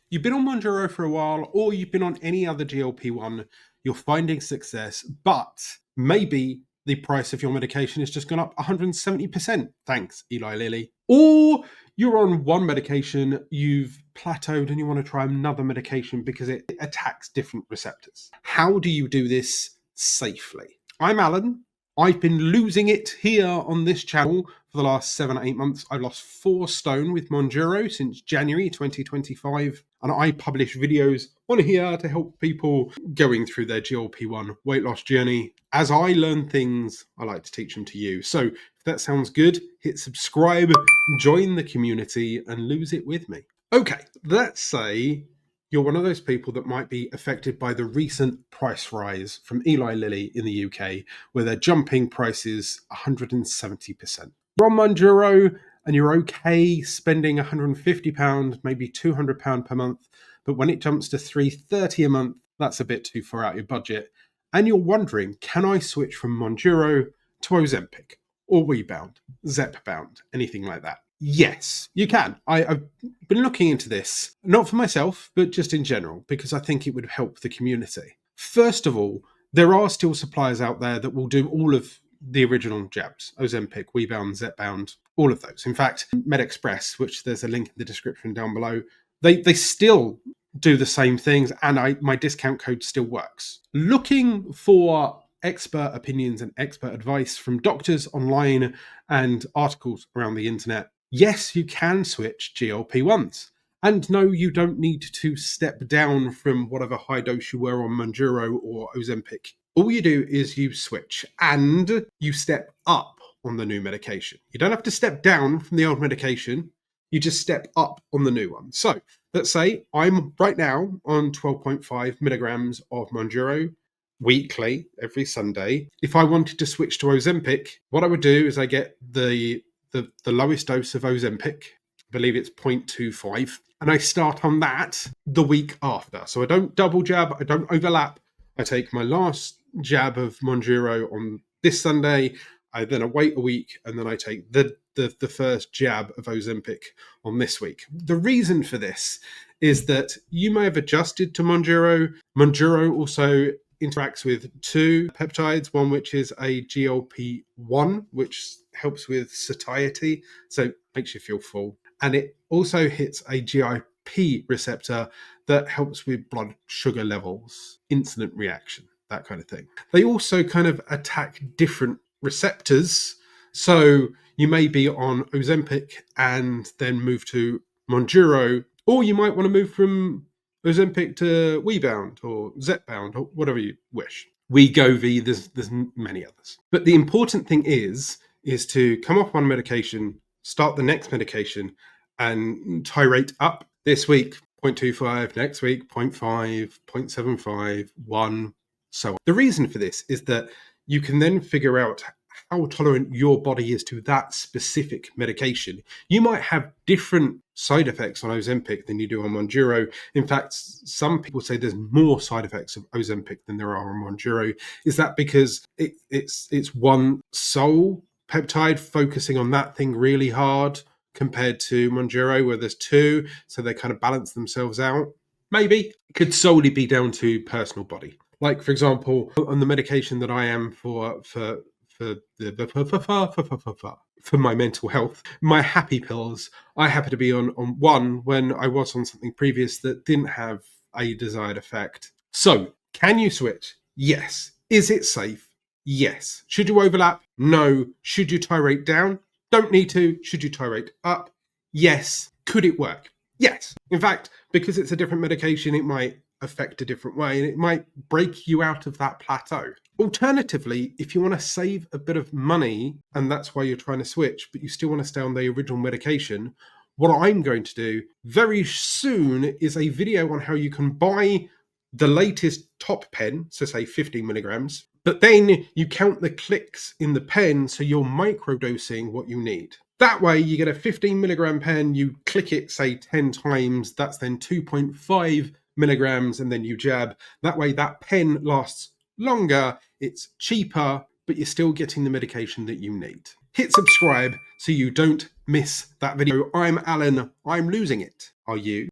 You've been on Monjaro for a while, or you've been on any other GLP-1, you're finding success, but maybe the price of your medication has just gone up 170%. Thanks, Eli Lilly. Or you're on one medication, you've plateaued, and you want to try another medication because it attacks different receptors. How do you do this safely? I'm Alan. I've been losing it here on this channel for the last 7 or 8 months. I've lost 4 stone with Monjaro since January 2025. And I publish videos on here to help people going through their GLP-1 weight loss journey. As I learn things, I like to teach them to you. So if that sounds good, hit subscribe, join the community, and lose it with me. Okay, let's say you're one of those people that might be affected by the recent price rise from Eli Lilly in the UK, where they're jumping prices 170%. You're on Monjaro and you're okay spending £150, maybe £200 per month, but when it jumps to $330 a month, that's a bit too far out your budget. And you're wondering, can I switch from Monjaro to Ozempic or Rebound, Zepbound, anything like that? Yes, you can. I've been looking into this, not for myself, but just in general, because I think it would help the community. First of all, there are still suppliers out there that will do all of the original jabs, Ozempic, Rebound, Zepbound, all of those. In fact, MedExpress, which there's a link in the description down below, they still do the same things, and my discount code still works. Looking for expert opinions and expert advice from doctors online and articles around the internet, yes, you can switch GLP-1s. And no, you don't need to step down from whatever high dose you were on Monjaro or Ozempic. All you do is you switch and you step up on the new medication. You don't have to step down from the old medication. You just step up on the new one. So let's say I'm right now on 12.5 milligrams of Monjaro weekly, every Sunday. If I wanted to switch to Ozempic, what I would do is I get the lowest dose of Ozempic, I believe it's 0.25, and I start on that the week after. So I don't double jab, I don't overlap. I take my last jab of Monjaro on this Sunday, I wait a week, and then I take the first jab of Ozempic on this week. The reason for this is that you may have adjusted to Monjaro. Monjaro also interacts with 2 peptides, one which is a GLP-1, which helps with satiety, so makes you feel full. And it also hits a GIP receptor that helps with blood sugar levels, insulin reaction, that kind of thing. They also kind of attack different receptors. So you may be on Ozempic and then move to Monjaro, or you might want to move from Ozempic to Rebound or Zepbound or whatever you wish. Wegovy, there's many others. But the important thing is to come off one medication, start the next medication, and tirate up. This week, 0.25, next week, 0.5, 0.75, 1, so on. The reason for this is that you can then figure out how tolerant your body is to that specific medication. You might have different side effects on Ozempic than you do on Monjaro. In fact, some people say there's more side effects of Ozempic than there are on Monjaro. Is that because it's one sole peptide focusing on that thing really hard compared to Monjaro where there's 2, so they kind of balance themselves out? Maybe. It could solely be down to personal body. Like, for example, on the medication that I am for my mental health, my happy pills, I happen to be on one when I was on something previous that didn't have a desired effect. So, can you switch? Yes. Is it safe? Yes. Should you overlap? No. Should you tirate down? Don't need to. Should you tirate up? Yes. Could it work? Yes. In fact, because it's a different medication, it might affect a different way and it might break you out of that plateau. Alternatively, if you want to save a bit of money and that's why you're trying to switch, but you still want to stay on the original medication, what I'm going to do very soon is a video on how you can buy the latest top pen, so say 15 milligrams, but then you count the clicks in the pen so you're microdosing what you need. That way you get a 15 milligram pen, you click it say 10 times, that's then 2.5 milligrams, and then you jab. That way that pen lasts longer, it's cheaper, but you're still getting the medication that you need. Hit subscribe so you don't miss that video. I'm Alan, I'm losing it. Are you?